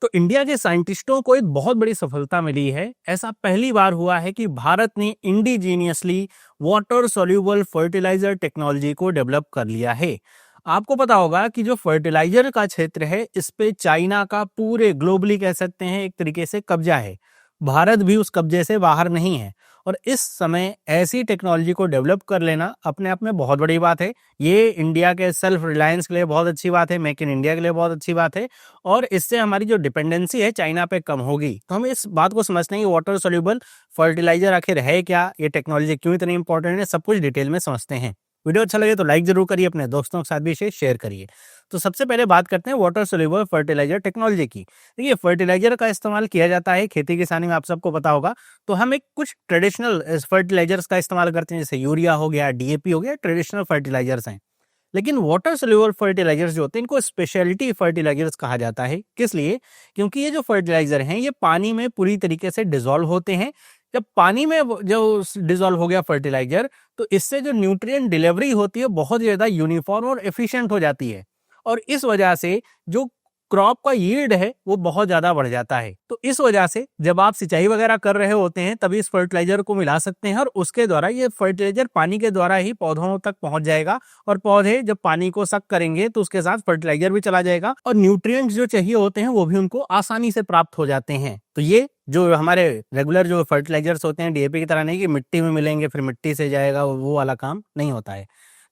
तो इंडिया के साइंटिस्टों को एक बहुत बड़ी सफलता मिली है। ऐसा पहली बार हुआ है कि भारत ने indigenously water soluble fertiliser technology को डेवलप कर लिया है। आपको पता होगा कि जो फर्टिलाइजर का क्षेत्र है, इस पे चाइना का पूरे ग्लोबली कह सकते हैं एक तरीके से कब्जा है। भारत भी उस कब्जे से बाहर नहीं है और इस समय ऐसी टेक्नोलॉजी को डेवलप कर लेना अपने आप में बहुत बड़ी बात है। ये इंडिया के सेल्फ रिलायंस के लिए बहुत अच्छी बात है, मेक इन इंडिया के लिए बहुत अच्छी बात है और इससे हमारी जो डिपेंडेंसी है चाइना पे कम होगी। तो हम इस बात को समझते हैं कि वाटर सोल्यूबल फर्टिलाइजर आखिर है क्या, ये टेक्नोलॉजी क्यों इतनी इंपॉर्टेंट है, सब कुछ डिटेल में समझते हैं। वीडियो अच्छा लगे तो लाइक जरूर करिए, अपने दोस्तों के साथ भी इसे शेयर करिए। तो सबसे पहले बात करते हैं वाटर सोल्यूबल फर्टिलाइजर टेक्नोलॉजी की। देखिए, फर्टिलाइजर का इस्तेमाल किया जाता है खेती किसानी में, आप सबको पता होगा। तो हम एक कुछ ट्रेडिशनल फर्टिलाइजर्स का इस्तेमाल करते हैं, जैसे यूरिया हो गया, डीएपी हो गया, ट्रेडिशनल फर्टिलाइजर्स हैं। लेकिन वाटर सोल्यूबल फर्टिलाइजर्स जो होते हैं, इनको स्पेशलिटी फर्टिलाइजर्स कहा जाता है। किस लिए? क्योंकि ये जो फर्टिलाइजर हैं, ये पानी में पूरी तरीके से डिसॉल्व होते हैं। जब पानी में जो डिसॉल्व हो गया फर्टिलाइजर, तो इससे जो न्यूट्रिएंट डिलीवरी होती है बहुत ज्यादा यूनिफॉर्म और एफिशिएंट हो जाती है और इस वजह से जो क्रॉप का यील्ड है वो बहुत ज्यादा बढ़ जाता है। तो इस वजह से जब आप सिंचाई वगैरह कर रहे होते हैं तभी इस फर्टिलाइजर को मिला सकते हैं और उसके द्वारा ये फर्टिलाइजर पानी के द्वारा ही पौधों तक पहुंच जाएगा और पौधे जब पानी को सक करेंगे तो उसके साथ फर्टिलाइजर भी चला जाएगा और न्यूट्रिएंट्स जो चाहिए होते हैं वो भी उनको आसानी से प्राप्त हो जाते हैं। तो ये जो हमारे रेगुलर जो फर्टिलाइजर्स होते हैं डीएपी की तरह नहीं कि मिट्टी में मिलेंगे फिर मिट्टी से जाएगा, वो वाला काम नहीं होता है।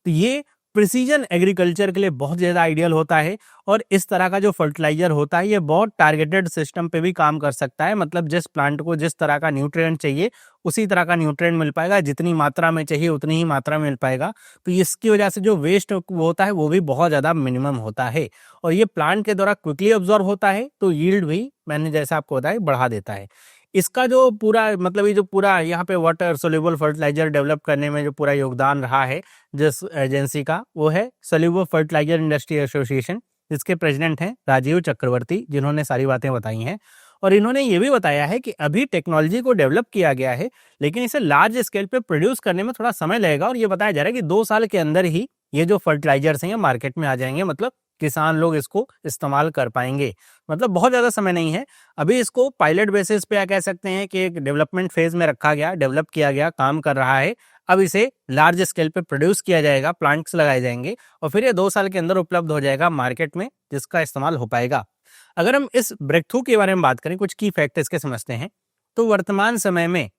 तो ये प्रिसीजन एग्रीकल्चर के लिए बहुत ज़्यादा आइडियल होता है और इस तरह का जो फर्टिलाइजर होता है ये बहुत टारगेटेड सिस्टम पे भी काम कर सकता है। मतलब जिस प्लांट को जिस तरह का न्यूट्रिएंट चाहिए उसी तरह का न्यूट्रिएंट मिल पाएगा, जितनी मात्रा में चाहिए उतनी ही मात्रा में मिल पाएगा। तो इसकी वजह से जो वेस्ट होता है वो भी बहुत ज़्यादा मिनिमम होता है और ये प्लांट के द्वारा क्विकली ऑब्जॉर्व होता है, तो यील्ड भी मैंने जैसा आपको बताया बढ़ा देता है। इसका जो पूरा मतलब ये जो पूरा यहाँ पे वाटर सोल्यूबल फर्टिलाइजर डेवलप करने में जो पूरा योगदान रहा है जिस एजेंसी का, वो है सोल्यूबल फर्टिलाइजर इंडस्ट्री एसोसिएशन, जिसके प्रेसिडेंट हैं राजीव चक्रवर्ती, जिन्होंने सारी बातें बताई हैं। और इन्होंने ये भी बताया है कि अभी टेक्नोलॉजी को डेवलप किया गया है लेकिन इसे लार्ज स्केल पे प्रोड्यूस करने में थोड़ा समय लगेगा और ये बताया जा रहा है कि 2 साल के अंदर ही ये जो फर्टिलाइजर्स हैं ये मार्केट में आ जाएंगे। मतलब किसान लोग इसको इस्तेमाल कर पाएंगे, मतलब बहुत ज़्यादा समय नहीं है। अभी इसको पायलट बेसिस पे या कह सकते हैं कि एक डेवलपमेंट फेज में रखा गया, डेवलप किया गया, काम कर रहा है। अब इसे लार्ज स्केल पे प्रोड्यूस किया जाएगा, प्लांट्स लगाए जाएंगे और फिर ये 2 साल के अंदर उपलब्ध हो जाएगा मार्केट में, जिसका इस्तेमाल हो पाएगा। अगर हम इस ब्रेक थ्रू के बारे में बात करें, कुछ की फैक्टर्स के समझते हैं, तो वर्तमान समय में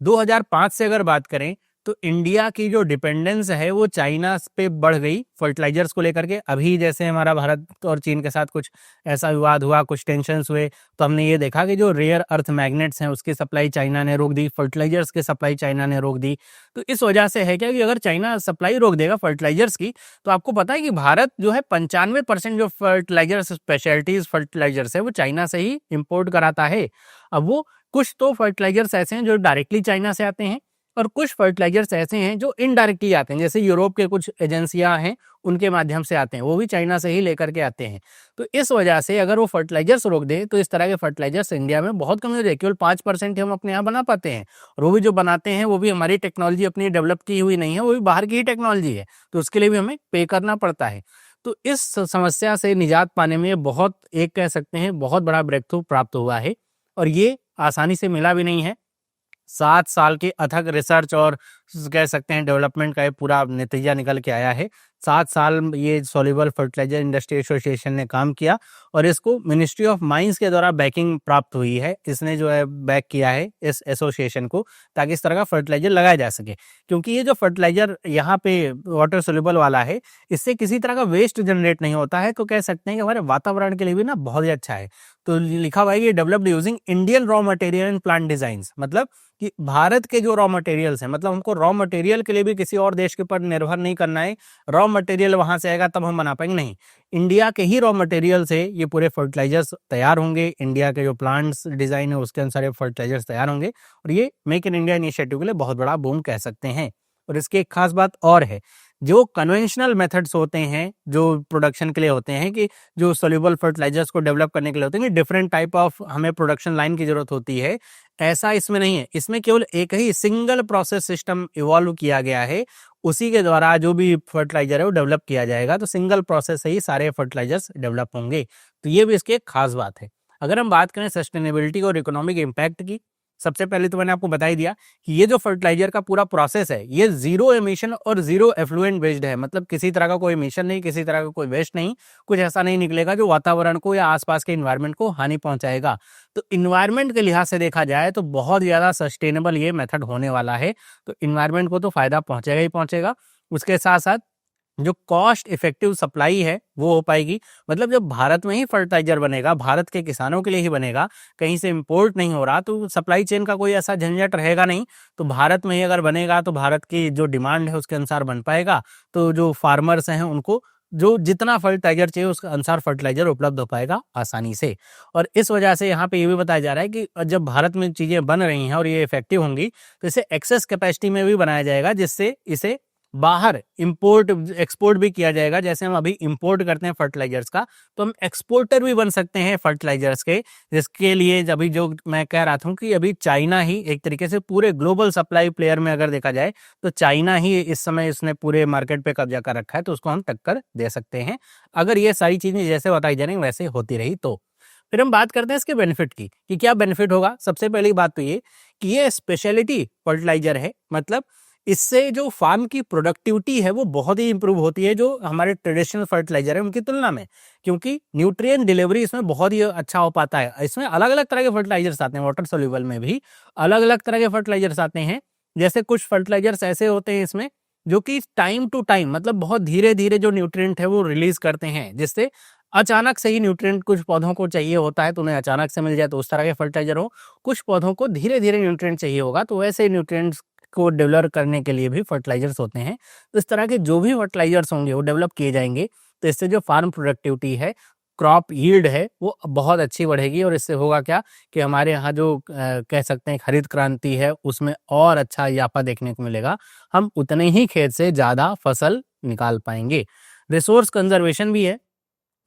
2005 से अगर बात करें तो इंडिया की जो डिपेंडेंस है वो चाइना पे बढ़ गई फर्टिलाइजर्स को लेकर के। अभी जैसे हमारा भारत और चीन के साथ कुछ ऐसा विवाद हुआ, कुछ टेंशन्स हुए, तो हमने ये देखा कि जो रेयर अर्थ मैग्नेट्स हैं उसकी सप्लाई चाइना ने रोक दी, फर्टिलाइजर्स की सप्लाई चाइना ने रोक दी। तो इस वजह से है क्या कि अगर चाइना सप्लाई रोक देगा फर्टिलाइजर्स की, तो आपको पता है कि भारत जो है 95% जो फर्टिलाइजर्स स्पेशलिटीज फर्टिलाइजर्स है वो चाइना से ही इम्पोर्ट कराता है। अब वो कुछ तो फर्टिलाइजर्स ऐसे हैं जो डायरेक्टली चाइना से आते हैं और कुछ फर्टिलाइजर्स ऐसे हैं जो इनडायरेक्टली आते हैं, जैसे यूरोप के कुछ एजेंसियां हैं उनके माध्यम से आते हैं, वो भी चाइना से ही लेकर के आते हैं। तो इस वजह से अगर वो फर्टिलाइजर्स रोक दे तो इस तरह के फर्टिलाइजर्स इंडिया में बहुत कम हो जाए। केवल 5% हम अपने यहाँ बना पाते हैं और वो भी जो बनाते हैं वो भी हमारी टेक्नोलॉजी अपनी डेवलप की हुई नहीं है, वो भी बाहर की ही टेक्नोलॉजी है, तो उसके लिए भी हमें पे करना पड़ता है। तो इस समस्या से निजात पाने में बहुत एक कह सकते हैं बहुत बड़ा ब्रेक थ्रू प्राप्त हुआ है और ये आसानी से मिला भी नहीं है। 7 साल के अथक रिसर्च और कह सकते हैं डेवलपमेंट का ये पूरा नतीजा निकल के आया है। 7 साल ये सोल्यूबल फर्टिलाइजर इंडस्ट्री एसोसिएशन ने काम किया और इसको मिनिस्ट्री ऑफ माइंस के द्वारा बैकिंग प्राप्त हुई है। इसने जो है बैक किया है इस एसोसिएशन को, ताकि इस तरह का फर्टिलाइजर लगाया जा सके। क्योंकि ये जो फर्टिलाइजर यहाँ पे वाटर सोल्यूबल वाला है, इससे किसी तरह का वेस्ट जनरेट नहीं होता है, तो कह सकते हैं कि हमारे वातावरण के लिए भी ना बहुत ही अच्छा है। तो लिखा हुआ है कि developed using Indian raw material and plant design, मतलब कि भारत के जो रॉ मटेरियल्स हैं, मतलब हमको रॉ मटेरियल के लिए भी किसी और देश के ऊपर निर्भर नहीं करना है। रॉ मटेरियल वहां से आएगा तब हम बना पाएंगे, नहीं, इंडिया के ही रॉ मटेरियल से ये पूरे फर्टिलाइजर्स तैयार होंगे। इंडिया के जो प्लांट्स डिजाइन है उसके अनुसार ये फर्टिलाइजर्स तैयार होंगे और ये मेक इन इंडिया इनिशिएटिव के लिए बहुत बड़ा बूम कह सकते हैं। और इसकी एक खास बात और है, जो कन्वेंशनल मेथड्स होते हैं जो प्रोडक्शन के लिए होते हैं, कि जो सोल्यूबल फर्टिलाइजर्स को डेवलप करने के लिए होते हैं, कि डिफरेंट टाइप ऑफ हमें प्रोडक्शन लाइन की जरूरत होती है, ऐसा इसमें नहीं है। इसमें केवल एक ही सिंगल प्रोसेस सिस्टम इवॉल्व किया गया है, उसी के द्वारा जो भी फर्टिलाइजर है वो डेवलप किया जाएगा। तो सिंगल प्रोसेस से ही सारे फर्टिलाइजर्स डेवलप होंगे, तो ये भी इसकी एक खास बात है। अगर हम बात करें सस्टेनेबिलिटी और इकोनॉमिक इम्पैक्ट की, सबसे पहले तो मैंने आपको बता ही दिया कि ये जो फर्टिलाइजर का पूरा प्रोसेस है ये जीरो एमिशन और जीरो एफ्लुएंट वेस्ट है, मतलब किसी तरह का कोई एमिशन नहीं, किसी तरह का कोई वेस्ट नहीं, कुछ ऐसा नहीं निकलेगा जो वातावरण को या आसपास के इन्वायरमेंट को हानि पहुंचाएगा। तो इन्वायरमेंट के लिहाज से देखा जाए तो बहुत ज्यादा सस्टेनेबल ये मेथड होने वाला है, तो इन्वायरमेंट को तो फायदा पहुंचेगा ही पहुंचेगा। उसके साथ साथ जो कॉस्ट इफेक्टिव सप्लाई है वो हो पाएगी, मतलब जब भारत में ही फर्टिलाइजर बनेगा, भारत के किसानों के लिए ही बनेगा, कहीं से इंपोर्ट नहीं हो रहा, तो सप्लाई चेन का कोई ऐसा झंझट रहेगा नहीं। तो भारत में ही अगर बनेगा तो भारत की जो डिमांड है उसके अनुसार बन पाएगा, तो जो फार्मर्स हैं उनको जो जितना फर्टिलाइजर चाहिए उसके अनुसार फर्टिलाइजर उपलब्ध हो पाएगा आसानी से। और इस वजह से यहाँ पे ये भी बताया जा रहा है कि जब भारत में चीजें बन रही हैं और ये इफेक्टिव होंगी तो इसे एक्सेस कैपेसिटी में भी बनाया जाएगा, जिससे इसे बाहर इंपोर्ट एक्सपोर्ट भी किया जाएगा। जैसे हम अभी इंपोर्ट करते हैं फर्टिलाइजर्स का, तो हम एक्सपोर्टर भी बन सकते हैं फर्टिलाइजर्स के, जिसके लिए अभी जो मैं कह रहा था कि अभी चाइना ही एक तरीके से पूरे ग्लोबल सप्लाई प्लेयर में अगर देखा जाए तो चाइना ही इस समय इसने पूरे मार्केट पे कब्जा कर रखा है, तो उसको हम टक्कर दे सकते हैं अगर ये सारी चीजें जैसे बताई जा रही वैसे होती रही तो। फिर हम बात करते हैं इसके बेनिफिट की कि क्या बेनिफिट होगा। सबसे पहली बात तो ये कि ये स्पेशलिटी फर्टिलाइजर है, मतलब इससे जो फार्म की प्रोडक्टिविटी है वो बहुत ही इंप्रूव होती है जो हमारे ट्रेडिशनल फर्टिलाइजर है उनकी तुलना में, क्योंकि न्यूट्रिएंट डिलीवरी इसमें बहुत ही अच्छा हो पाता है। इसमें अलग अलग तरह के फर्टिलाइजर्स आते हैं, वाटर सोल्यूबल में भी अलग अलग तरह के फर्टिलाइजर्स आते हैं। जैसे कुछ फर्टिलाइजर्स ऐसे होते हैं इसमें जो कि टाइम टू टाइम, मतलब बहुत धीरे धीरे जो न्यूट्रिएंट है वो रिलीज करते हैं, जिससे अचानक से ही न्यूट्रिएंट कुछ पौधों को चाहिए होता है तो उन्हें अचानक से मिल जाए, तो उस तरह के फर्टिलाइजर हो। कुछ पौधों को धीरे धीरे न्यूट्रिएंट चाहिए होगा, तो वैसे न्यूट्रिएंट्स को डेवलप करने के लिए भी फर्टिलाइजर्स होते हैं। तो इस तरह के जो भी फर्टिलाइजर्स होंगे वो डेवलप किए जाएंगे, तो इससे जो फार्म प्रोडक्टिविटी है, क्रॉप यील्ड है, वो बहुत अच्छी बढ़ेगी। और इससे होगा क्या कि हमारे यहाँ जो कह सकते हैं हरित क्रांति है उसमें और अच्छा इजाफा देखने को मिलेगा, हम उतने ही खेत से ज़्यादा फसल निकाल पाएंगे। रिसोर्स कंजर्वेशन भी है,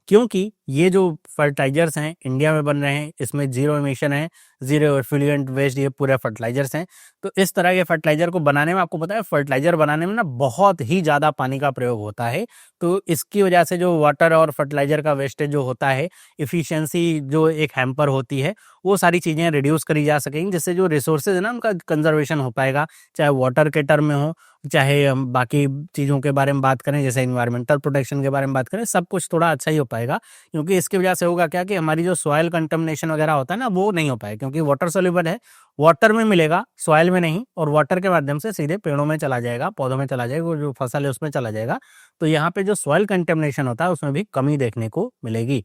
क्योंकि ये जो फर्टिलाइजर्स हैं इंडिया में बन रहे हैं, इसमें जीरो एमिशन है, जीरो एफ्लुएंट वेस्ट, ये पूरे फर्टिलाइजर्स हैं। तो इस तरह के फर्टिलाइजर को बनाने में, आपको पता है फर्टिलाइजर बनाने में ना बहुत ही ज़्यादा पानी का प्रयोग होता है, तो इसकी वजह से जो वाटर और फर्टिलाइजर का वेस्टेज जो होता है, इफ़िशियंसी जो एक हैम्पर होती है, वो सारी चीज़ें रिड्यूस करी जा सकेंगी, जिससे जो रिसोर्सेज है ना उनका कंजर्वेशन हो पाएगा, चाहे वाटर के टर्म में हो, चाहे हम बाकी चीज़ों के बारे में बात करें, जैसे इन्वायरमेंटल प्रोटेक्शन के बारे में बात करें, सब कुछ थोड़ा अच्छा ही हो पाएगा। क्योंकि इसकी वजह से होगा क्या कि हमारी जो सॉइल कंटमिनेशन वगैरह होता है ना वो नहीं हो पाएगा, क्योंकि वाटर सोल्यूबल है, वाटर में मिलेगा, सॉइल में नहीं, और वाटर के माध्यम से सीधे पेड़ों में चला जाएगा, पौधों में चला जाएगा, जो फसल है उसमें चला जाएगा। तो यहाँ पे जो सॉइल कंटेमिनेशन होता है उसमें भी कमी देखने को मिलेगी।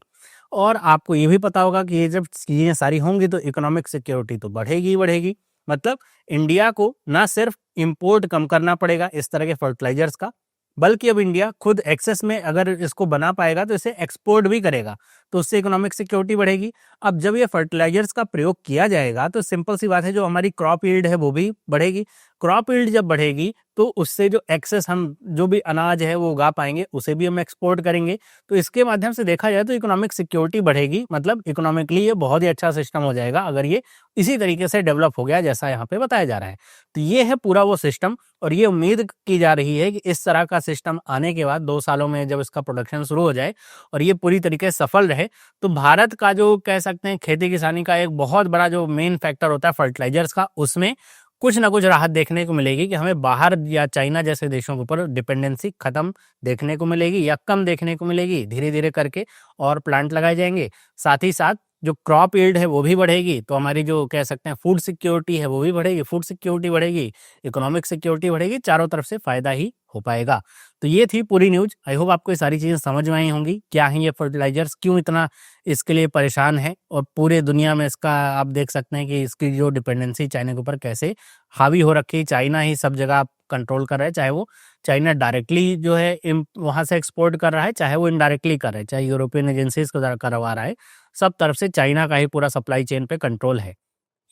और आपको ये भी पता होगा कि ये जब चीज़ें सारी होंगी तो इकोनॉमिक सिक्योरिटी तो बढ़ेगी ही बढ़ेगी, मतलब इंडिया को ना सिर्फ इंपोर्ट कम करना पड़ेगा इस तरह के फर्टिलाइजर्स का, बल्कि अब इंडिया खुद एक्सेस में अगर इसको बना पाएगा तो इसे एक्सपोर्ट भी करेगा, तो उससे इकोनॉमिक सिक्योरिटी बढ़ेगी। अब जब ये फर्टिलाइजर्स का प्रयोग किया जाएगा तो सिंपल सी बात है, जो हमारी क्रॉप यील्ड है वो भी बढ़ेगी। क्रॉप यील्ड जब बढ़ेगी तो उससे जो एक्सेस हम जो भी अनाज है वो उगा पाएंगे उसे भी हम एक्सपोर्ट करेंगे, तो इसके माध्यम से देखा जाए तो इकोनॉमिक सिक्योरिटी बढ़ेगी, मतलब इकोनॉमिकली ये बहुत ही अच्छा सिस्टम हो जाएगा अगर ये इसी तरीके से डेवलप हो गया जैसा यहाँ पे बताया जा रहा है। तो ये है पूरा वो सिस्टम, और ये उम्मीद की जा रही है कि इस तरह का सिस्टम आने के बाद 2 सालों में जब इसका प्रोडक्शन शुरू हो जाए और ये पूरी तरीके से सफल रहे, तो भारत का जो कह सकते हैं खेती किसानी का एक बहुत बड़ा जो मेन फैक्टर होता है फर्टिलाइजर्स का, उसमें कुछ ना कुछ राहत देखने को मिलेगी कि हमें बाहर या चाइना जैसे देशों के ऊपर डिपेंडेंसी खत्म देखने को मिलेगी या कम देखने को मिलेगी, धीरे धीरे करके और प्लांट लगाए जाएंगे। साथ ही साथ जो क्रॉप यील्ड है वो भी बढ़ेगी, तो हमारी जो कह सकते हैं फूड सिक्योरिटी है वो भी बढ़ेगी, फूड सिक्योरिटी बढ़ेगी, इकोनॉमिक सिक्योरिटी बढ़ेगी, चारों तरफ से फायदा ही हो पाएगा। तो ये थी पूरी न्यूज। आई होप आपको ये सारी चीजें समझ में आई होंगी, क्या है ये फर्टिलाइजर्स, क्यों इतना इसके लिए परेशान है, और पूरे दुनिया में इसका आप देख सकते हैं कि इसकी जो डिपेंडेंसी चाइना के ऊपर कैसे हावी हो रखी है। चाइना ही सब जगह कंट्रोल कर रहा है, चाहे वो चाइना डायरेक्टली जो है वहां से एक्सपोर्ट कर रहा है, चाहे वो इनडायरेक्टली कर रहा है, चाहे यूरोपियन एजेंसीज को करवा रहा है, सब तरफ से चाइना का ही पूरा सप्लाई चेन पे कंट्रोल है।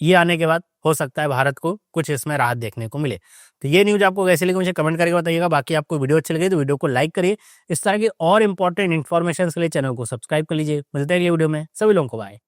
ये आने के बाद हो सकता है भारत को कुछ इसमें राहत देखने को मिले। तो ये न्यूज़ आपको कैसे लगी मुझे कमेंट करके बताइएगा। बाकी आपको वीडियो अच्छी लगी तो वीडियो को लाइक करिए। इस तरह की और इंपॉर्टेंट इन्फॉर्मेशन के लिए चैनल को सब्सक्राइब कर लीजिए। मिलते हैं अगले वीडियो में, सभी लोगों को बाय।